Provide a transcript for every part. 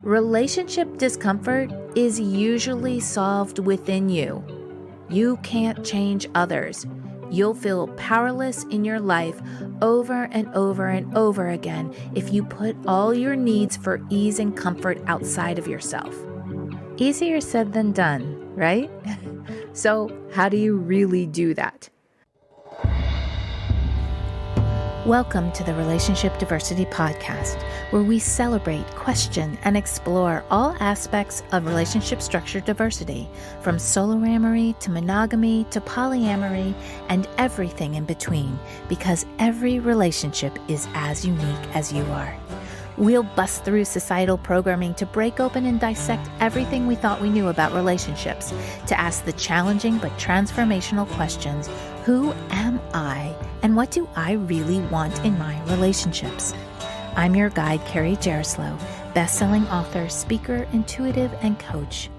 Relationship discomfort is usually solved within you. You can't change others. You'll feel powerless in your life over and over and over again if you put all your needs for ease and comfort outside of yourself. Easier said than done, right? So, how do you really do that? Welcome to the Relationship Diversity Podcast, where we celebrate, question, and explore all aspects of relationship structure diversity, from soloamory to monogamy to polyamory and everything in between, because every relationship is as unique as you are. We'll bust through societal programming to break open and dissect everything we thought we knew about relationships, to ask the challenging but transformational questions: who am I, and what do I really want in my relationships? I'm your guide, Carrie Jaroslaw, best-selling author, speaker, intuitive, and coach.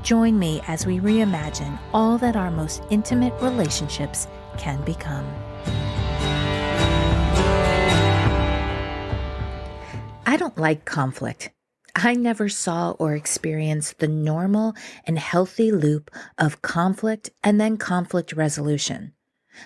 Join me as we reimagine all that our most intimate relationships can become. I don't like conflict. I never saw or experienced the normal and healthy loop of conflict and then conflict resolution.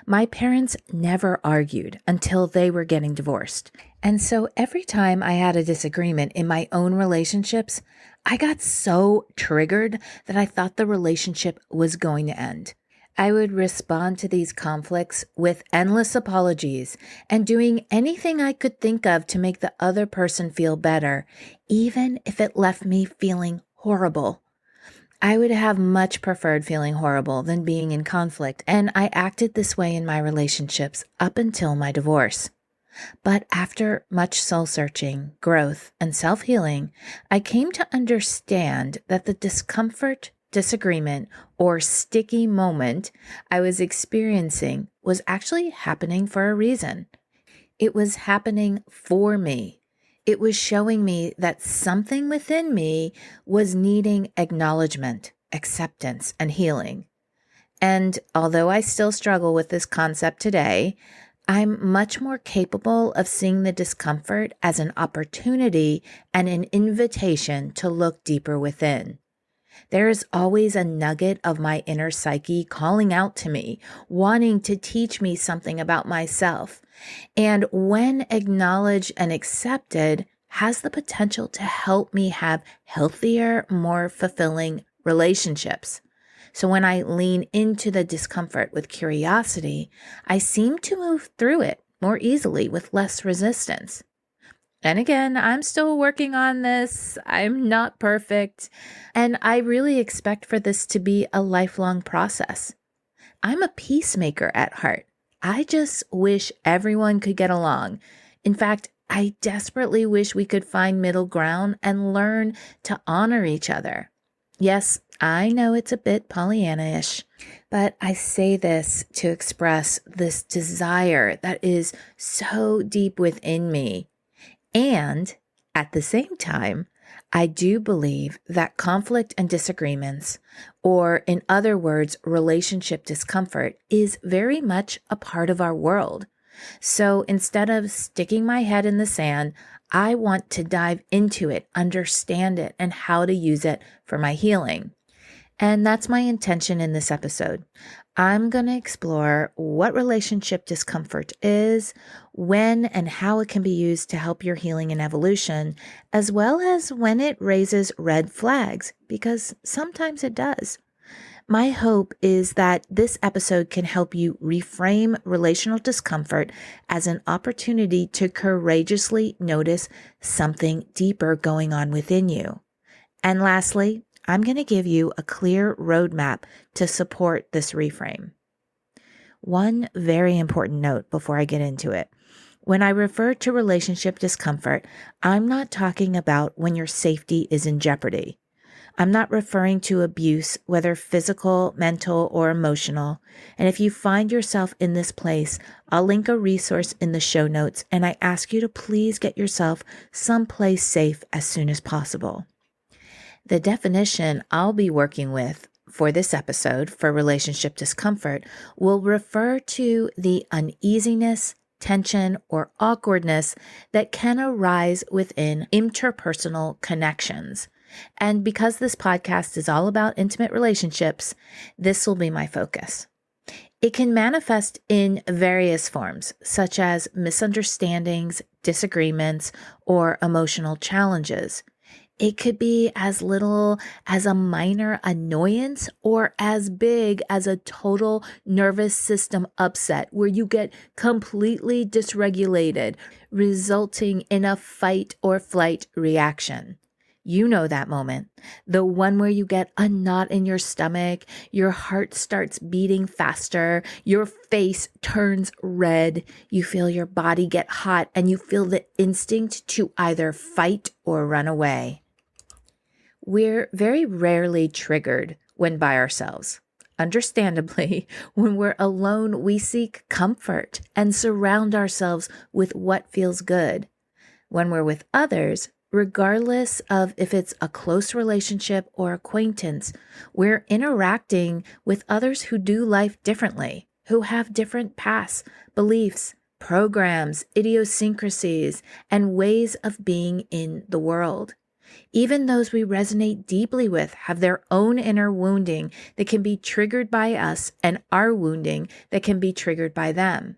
My parents never argued until they were getting divorced. And so every time I had a disagreement in my own relationships, I got so triggered that I thought the relationship was going to end. I would respond to these conflicts with endless apologies and doing anything I could think of to make the other person feel better, even if it left me feeling horrible. I would have much preferred feeling horrible than being in conflict, and I acted this way in my relationships up until my divorce. But after much soul-searching, growth, and self-healing, I came to understand that the discomfort, disagreement, or sticky moment I was experiencing was actually happening for a reason. It was happening for me. It was showing me that something within me was needing acknowledgement, acceptance, and healing. And although I still struggle with this concept today, I'm much more capable of seeing the discomfort as an opportunity and an invitation to look deeper within. There is always a nugget of my inner psyche calling out to me, wanting to teach me something about myself. And when acknowledged and accepted, has the potential to help me have healthier, more fulfilling relationships. So when I lean into the discomfort with curiosity, I seem to move through it more easily with less resistance. And again, I'm still working on this. I'm not perfect. And I really expect for this to be a lifelong process. I'm a peacemaker at heart. I just wish everyone could get along. In fact, I desperately wish we could find middle ground and learn to honor each other. Yes, I know it's a bit Pollyanna-ish, but I say this to express this desire that is so deep within me. And at the same time, I do believe that conflict and disagreements, or in other words, relationship discomfort, is very much a part of our world. So instead of sticking my head in the sand, I want to dive into it, understand it, and how to use it for my healing. And that's my intention in this episode. I'm going to explore what relationship discomfort is, when and how it can be used to help your healing and evolution, as well as when it raises red flags, because sometimes it does. My hope is that this episode can help you reframe relational discomfort as an opportunity to courageously notice something deeper going on within you. And lastly, I'm going to give you a clear roadmap to support this reframe. One very important note before I get into it. When I refer to relationship discomfort, I'm not talking about when your safety is in jeopardy. I'm not referring to abuse, whether physical, mental, or emotional. And if you find yourself in this place, I'll link a resource in the show notes, and I ask you to please get yourself someplace safe as soon as possible. The definition I'll be working with for this episode for relationship discomfort will refer to the uneasiness, tension, or awkwardness that can arise within interpersonal connections. And because this podcast is all about intimate relationships, this will be my focus. It can manifest in various forms, such as misunderstandings, disagreements, or emotional challenges. It could be as little as a minor annoyance or as big as a total nervous system upset where you get completely dysregulated, resulting in a fight or flight reaction. You know that moment, the one where you get a knot in your stomach, your heart starts beating faster, your face turns red, you feel your body get hot, and you feel the instinct to either fight or run away. We're very rarely triggered when by ourselves. Understandably, when we're alone, we seek comfort and surround ourselves with what feels good. When we're with others, regardless of if it's a close relationship or acquaintance, we're interacting with others who do life differently, who have different paths, beliefs, programs, idiosyncrasies, and ways of being in the world. Even those we resonate deeply with have their own inner wounding that can be triggered by us and our wounding that can be triggered by them.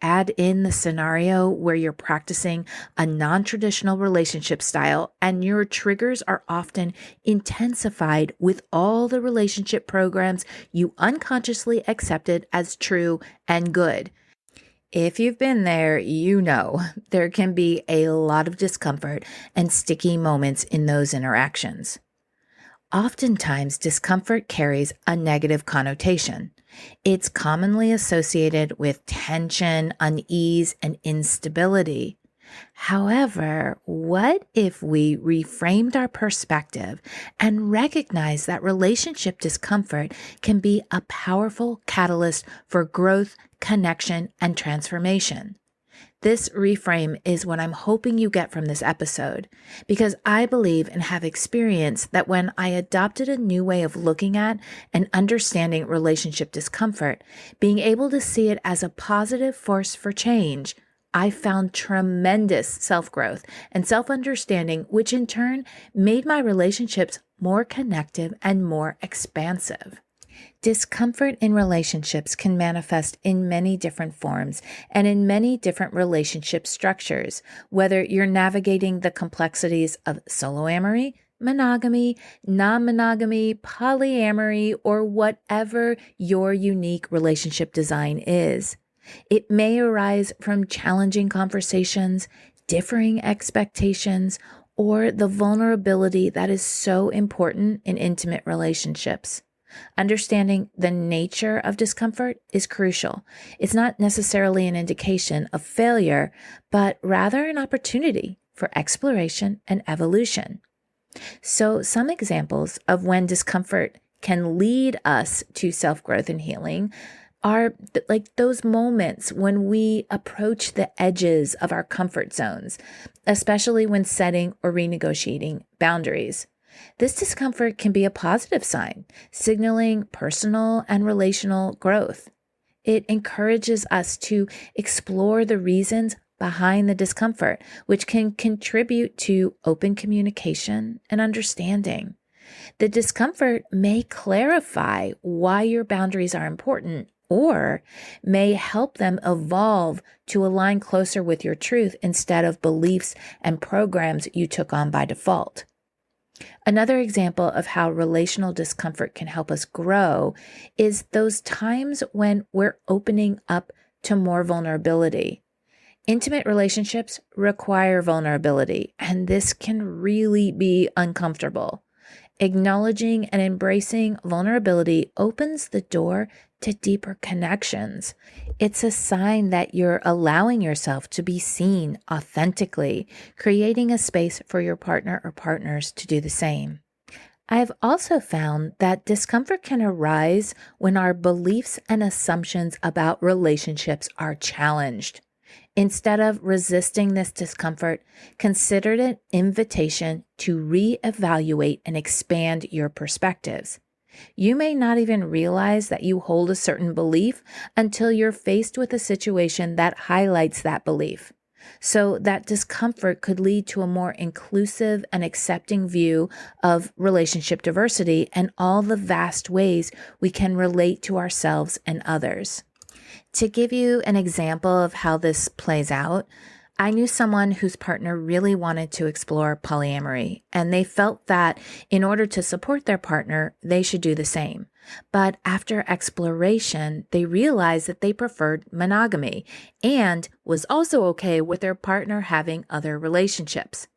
Add in the scenario where you're practicing a non-traditional relationship style and your triggers are often intensified with all the relationship programs you unconsciously accepted as true and good. If you've been there, you know there can be a lot of discomfort and sticky moments in those interactions. Oftentimes, discomfort carries a negative connotation. It's commonly associated with tension, unease, and instability. However, what if we reframed our perspective and recognized that relationship discomfort can be a powerful catalyst for growth, connection, and transformation? This reframe is what I'm hoping you get from this episode, because I believe and have experienced that when I adopted a new way of looking at and understanding relationship discomfort, being able to see it as a positive force for change, I found tremendous self-growth and self-understanding, which in turn made my relationships more connective and more expansive. Discomfort in relationships can manifest in many different forms and in many different relationship structures, whether you're navigating the complexities of soloamory, monogamy, non-monogamy, polyamory, or whatever your unique relationship design is. It may arise from challenging conversations, differing expectations, or the vulnerability that is so important in intimate relationships. Understanding the nature of discomfort is crucial. It's not necessarily an indication of failure, but rather an opportunity for exploration and evolution. So, some examples of when discomfort can lead us to self-growth and healing are like those moments when we approach the edges of our comfort zones, especially when setting or renegotiating boundaries. This discomfort can be a positive sign, signaling personal and relational growth. It encourages us to explore the reasons behind the discomfort, which can contribute to open communication and understanding. The discomfort may clarify why your boundaries are important, or may help them evolve to align closer with your truth instead of beliefs and programs you took on by default. Another example of how relational discomfort can help us grow is those times when we're opening up to more vulnerability. Intimate relationships require vulnerability, and this can really be uncomfortable. Acknowledging and embracing vulnerability opens the door to deeper connections. It's a sign that you're allowing yourself to be seen authentically, creating a space for your partner or partners to do the same. I've also found that discomfort can arise when our beliefs and assumptions about relationships are challenged. Instead of resisting this discomfort, consider it an invitation to reevaluate and expand your perspectives. You may not even realize that you hold a certain belief until you're faced with a situation that highlights that belief. So, that discomfort could lead to a more inclusive and accepting view of relationship diversity and all the vast ways we can relate to ourselves and others. To give you an example of how this plays out, I knew someone whose partner really wanted to explore polyamory, and they felt that in order to support their partner, they should do the same. But after exploration, they realized that they preferred monogamy and was also okay with their partner having other relationships.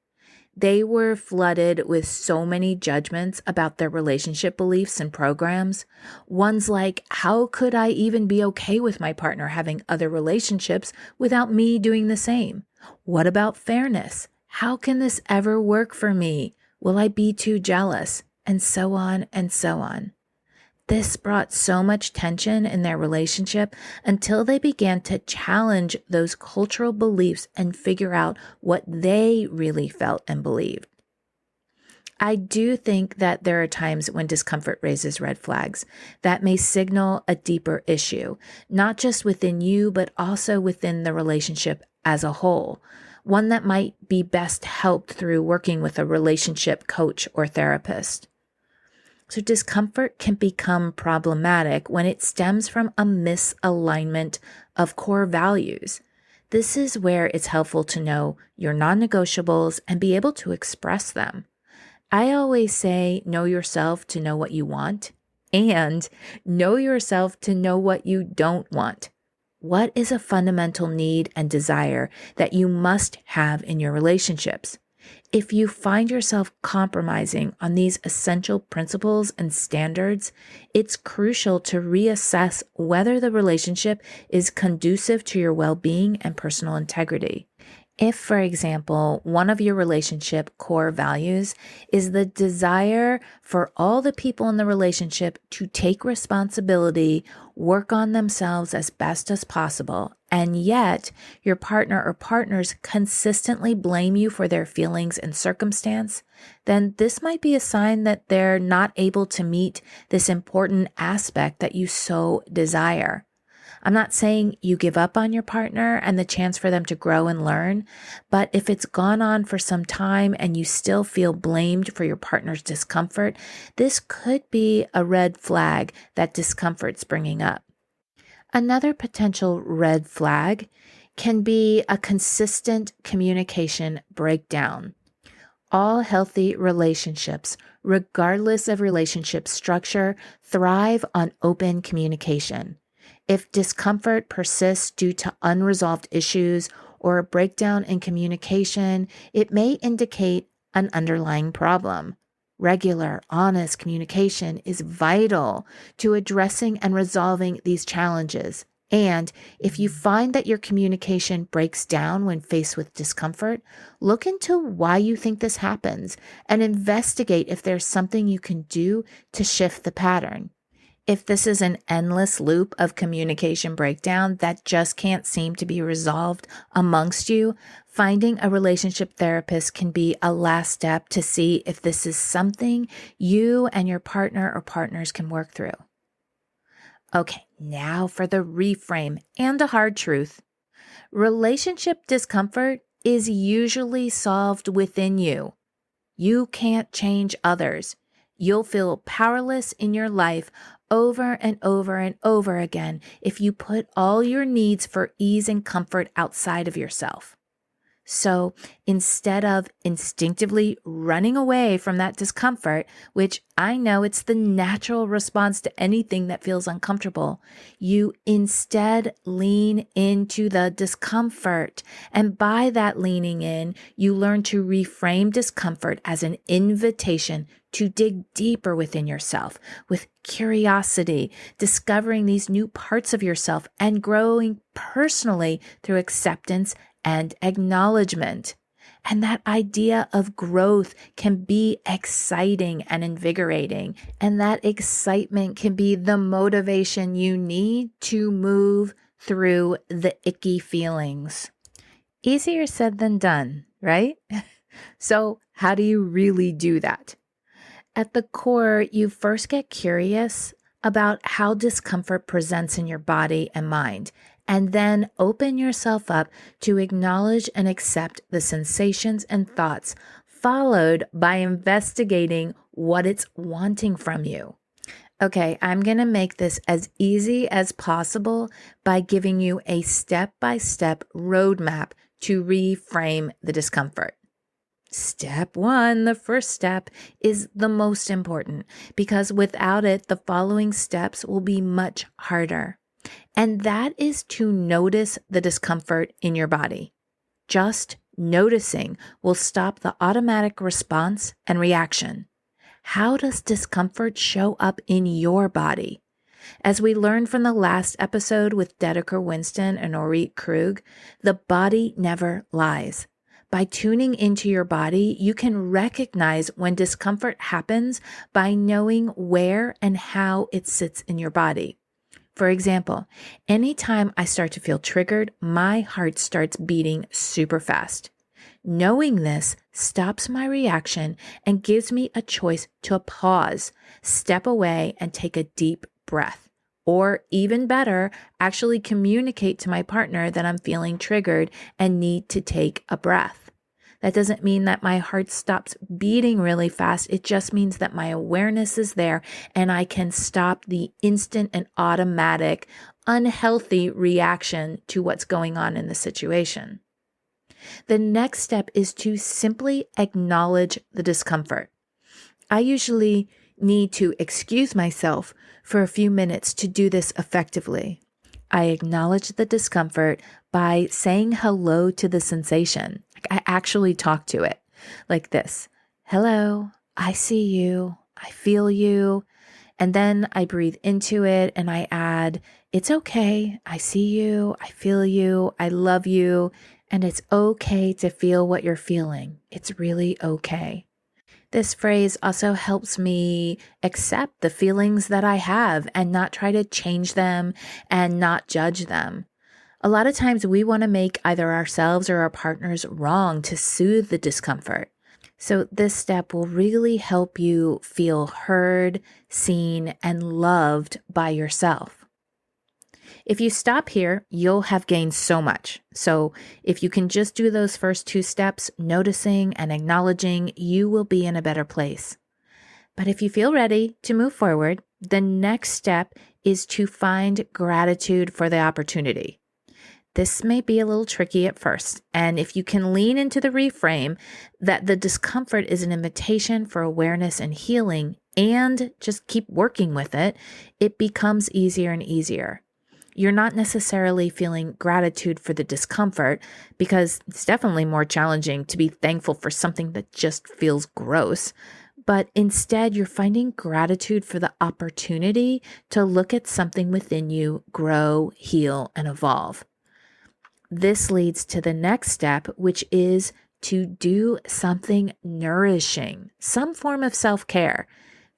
They were flooded with so many judgments about their relationship beliefs and programs. Ones like, how could I even be okay with my partner having other relationships without me doing the same? What about fairness? How can this ever work for me? Will I be too jealous? And so on and so on. This brought so much tension in their relationship until they began to challenge those cultural beliefs and figure out what they really felt and believed. I do think that there are times when discomfort raises red flags that may signal a deeper issue, not just within you, but also within the relationship as a whole, one that might be best helped through working with a relationship coach or therapist. So discomfort can become problematic when it stems from a misalignment of core values. This is where it's helpful to know your non-negotiables and be able to express them. I always say, know yourself to know what you want, and know yourself to know what you don't want. What is a fundamental need and desire that you must have in your relationships? If you find yourself compromising on these essential principles and standards, it's crucial to reassess whether the relationship is conducive to your well-being and personal integrity. If, for example, one of your relationship core values is the desire for all the people in the relationship to take responsibility, work on themselves as best as possible, and yet your partner or partners consistently blame you for their feelings and circumstance, then this might be a sign that they're not able to meet this important aspect that you so desire. I'm not saying you give up on your partner and the chance for them to grow and learn, but if it's gone on for some time and you still feel blamed for your partner's discomfort, this could be a red flag that discomfort's bringing up. Another potential red flag can be a consistent communication breakdown. All healthy relationships, regardless of relationship structure, thrive on open communication. If discomfort persists due to unresolved issues or a breakdown in communication, it may indicate an underlying problem. Regular, honest communication is vital to addressing and resolving these challenges. And if you find that your communication breaks down when faced with discomfort, look into why you think this happens and investigate if there's something you can do to shift the pattern. If this is an endless loop of communication breakdown that just can't seem to be resolved amongst you, finding a relationship therapist can be a last step to see if this is something you and your partner or partners can work through. Okay, now for the reframe and a hard truth. Relationship discomfort is usually solved within you. You can't change others. You'll feel powerless in your life over and over and over again if you put all your needs for ease and comfort outside of yourself. So instead of instinctively running away from that discomfort, which I know it's the natural response to anything that feels uncomfortable, you instead lean into the discomfort. And by that leaning in, you learn to reframe discomfort as an invitation to dig deeper within yourself with curiosity, discovering these new parts of yourself and growing personally through acceptance and acknowledgement. And that idea of growth can be exciting and invigorating. And that excitement can be the motivation you need to move through the icky feelings. Easier said than done, right? So how do you really do that? At the core, you first get curious about how discomfort presents in your body and mind, and then open yourself up to acknowledge and accept the sensations and thoughts, followed by investigating what it's wanting from you. Okay, I'm going to make this as easy as possible by giving you a step-by-step roadmap to reframe the discomfort. Step one, the first step, is the most important because without it, the following steps will be much harder. And that is to notice the discomfort in your body. Just noticing will stop the automatic response and reaction. How does discomfort show up in your body? As we learned from the last episode with Dedeker Winston and Orit Krug, the body never lies. By tuning into your body, you can recognize when discomfort happens by knowing where and how it sits in your body. For example, anytime I start to feel triggered, my heart starts beating super fast. Knowing this stops my reaction and gives me a choice to pause, step away, and take a deep breath. Or even better, actually communicate to my partner that I'm feeling triggered and need to take a breath. That doesn't mean that my heart stops beating really fast. It just means that my awareness is there and I can stop the instant and automatic unhealthy reaction to what's going on in the situation. The next step is to simply acknowledge the discomfort. I usually need to excuse myself for a few minutes to do this effectively. I acknowledge the discomfort by saying hello to the sensation. I actually talk to it like this. Hello, I see you, I feel you. And then I breathe into it and I add, it's okay, I see you, I feel you, I love you, and it's okay to feel what you're feeling. It's really okay. This phrase also helps me accept the feelings that I have and not try to change them and not judge them. A lot of times we want to make either ourselves or our partners wrong to soothe the discomfort. So this step will really help you feel heard, seen, and loved by yourself. If you stop here, you'll have gained so much. So if you can just do those first two steps, noticing and acknowledging, you will be in a better place. But if you feel ready to move forward, the next step is to find gratitude for the opportunity. This may be a little tricky at first, and if you can lean into the reframe that the discomfort is an invitation for awareness and healing, and just keep working with it, it becomes easier and easier. You're not necessarily feeling gratitude for the discomfort because it's definitely more challenging to be thankful for something that just feels gross. But instead, you're finding gratitude for the opportunity to look at something within you grow, heal, and evolve. This leads to the next step, which is to do something nourishing, some form of self-care.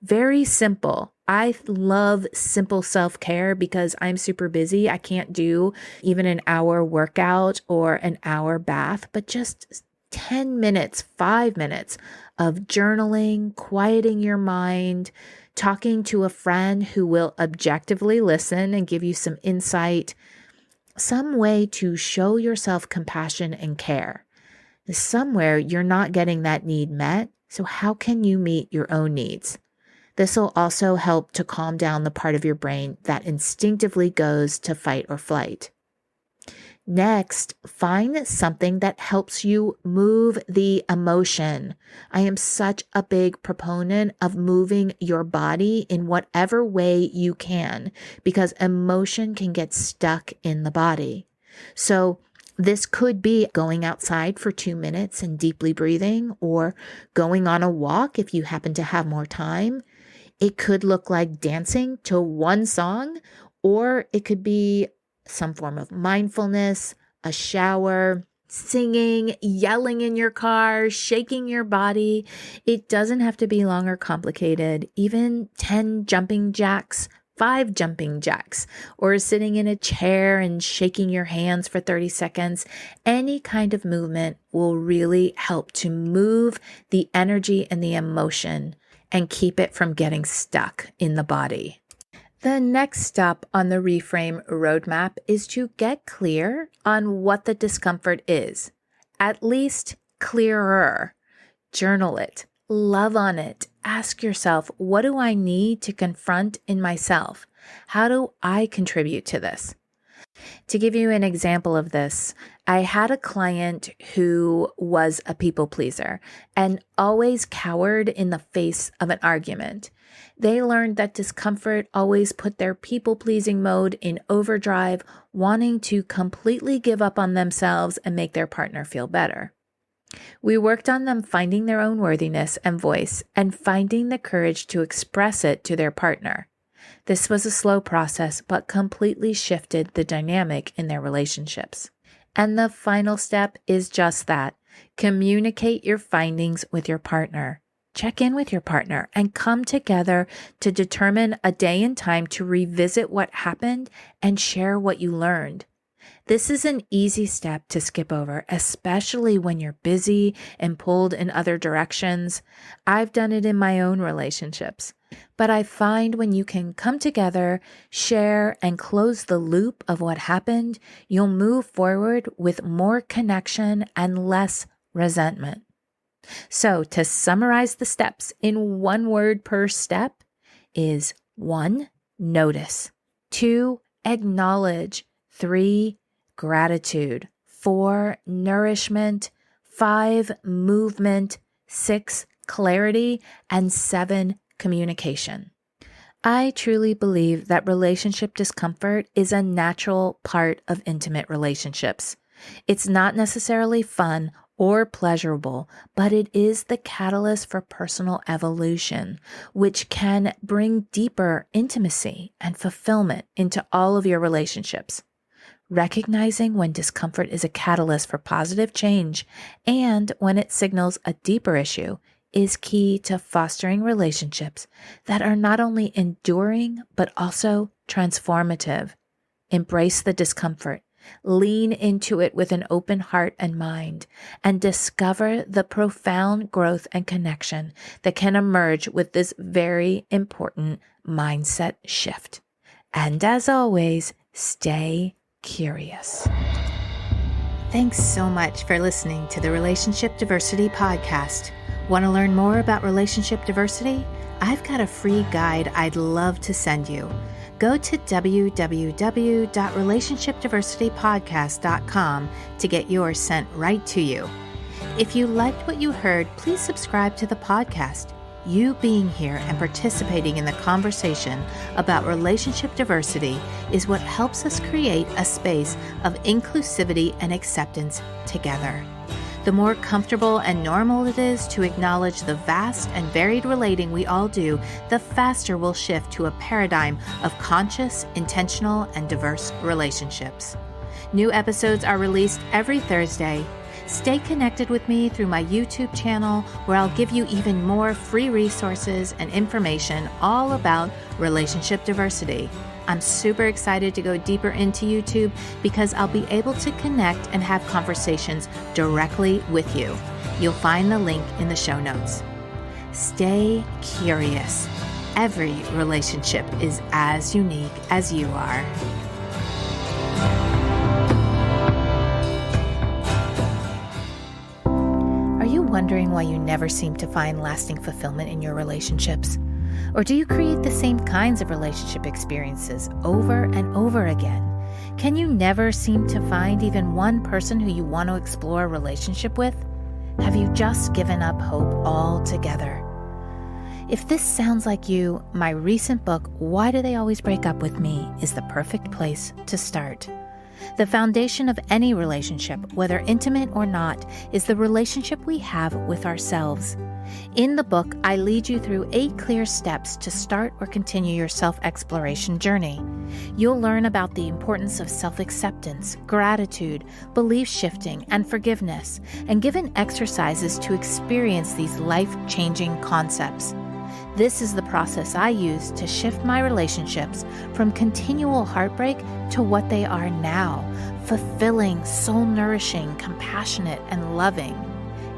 Very simple. I love simple self-care because I'm super busy. I can't do even an hour workout or an hour bath, but just 10 minutes, 5 minutes of journaling, quieting your mind, talking to a friend who will objectively listen and give you some insight, some way to show yourself compassion and care. Somewhere you're not getting that need met, so how can you meet your own needs? This will also help to calm down the part of your brain that instinctively goes to fight or flight. Next, find something that helps you move the emotion. I am such a big proponent of moving your body in whatever way you can because emotion can get stuck in the body. So this could be going outside for 2 minutes and deeply breathing, or going on a walk if you happen to have more time. It could look like dancing to one song, or it could be some form of mindfulness, a shower, singing, yelling in your car, shaking your body. It doesn't have to be long or complicated. Even 10 jumping jacks, 5 jumping jacks, or sitting in a chair and shaking your hands for 30 seconds. Any kind of movement will really help to move the energy and the emotion. and keep it from getting stuck in the body. The next step on the reframe roadmap is to get clear on what the discomfort is, at least clearer. Journal it, love on it, ask yourself, what do I need to confront in myself? How do I contribute to this? To give you an example of this, I had a client who was a people pleaser and always cowered in the face of an argument. They learned that discomfort always put their people-pleasing mode in overdrive, wanting to completely give up on themselves and make their partner feel better. We worked on them finding their own worthiness and voice and finding the courage to express it to their partner. This was a slow process, but completely shifted the dynamic in their relationships. And the final step is just that. Communicate your findings with your partner. Check in with your partner and come together to determine a day and time to revisit what happened and share what you learned. This is an easy step to skip over, especially when you're busy and pulled in other directions. I've done it in my own relationships. But I find when you can come together, share, and close the loop of what happened, you'll move forward with more connection and less resentment. So to summarize the steps in one word per step is 1, notice, 2, acknowledge, 3, gratitude, 4, nourishment, 5, movement, 6, clarity, and 7, communication. I truly believe that relationship discomfort is a natural part of intimate relationships. It's not necessarily fun or pleasurable, but it is the catalyst for personal evolution, which can bring deeper intimacy and fulfillment into all of your relationships. Recognizing when discomfort is a catalyst for positive change and when it signals a deeper issue is key to fostering relationships that are not only enduring, but also transformative. Embrace the discomfort, lean into it with an open heart and mind, and discover the profound growth and connection that can emerge with this very important mindset shift. And as always, stay curious. Thanks so much for listening to the Relationship Diversity Podcast. Want to learn more about relationship diversity? I've got a free guide I'd love to send you. Go to www.relationshipdiversitypodcast.com to get yours sent right to you. If you liked what you heard, please subscribe to the podcast. You being here and participating in the conversation about relationship diversity is what helps us create a space of inclusivity and acceptance together. The more comfortable and normal it is to acknowledge the vast and varied relating we all do, the faster we'll shift to a paradigm of conscious, intentional, and diverse relationships. New episodes are released every Thursday. Stay connected with me through my YouTube channel, where I'll give you even more free resources and information all about relationship diversity. I'm super excited to go deeper into YouTube because I'll be able to connect and have conversations directly with you. You'll find the link in the show notes. Stay curious. Every relationship is as unique as you are. Are you wondering why you never seem to find lasting fulfillment in your relationships? Or do you create the same kinds of relationship experiences over and over again? Can you never seem to find even one person who you want to explore a relationship with? Have you just given up hope altogether? If this sounds like you, my recent book, Why Do They Always Break Up With Me, is the perfect place to start. The foundation of any relationship, whether intimate or not, is the relationship we have with ourselves. In the book, I lead you through 8 clear steps to start or continue your self-exploration journey. You'll learn about the importance of self-acceptance, gratitude, belief shifting, and forgiveness, and given exercises to experience these life-changing concepts. This is the process I use to shift my relationships from continual heartbreak to what they are now, fulfilling, soul-nourishing, compassionate, and loving.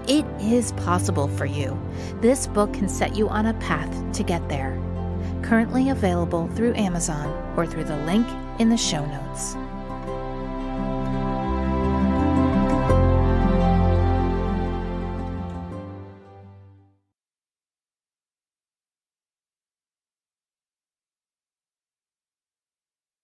It is possible for you. This book can set you on a path to get there. Currently available through Amazon or through the link in the show notes.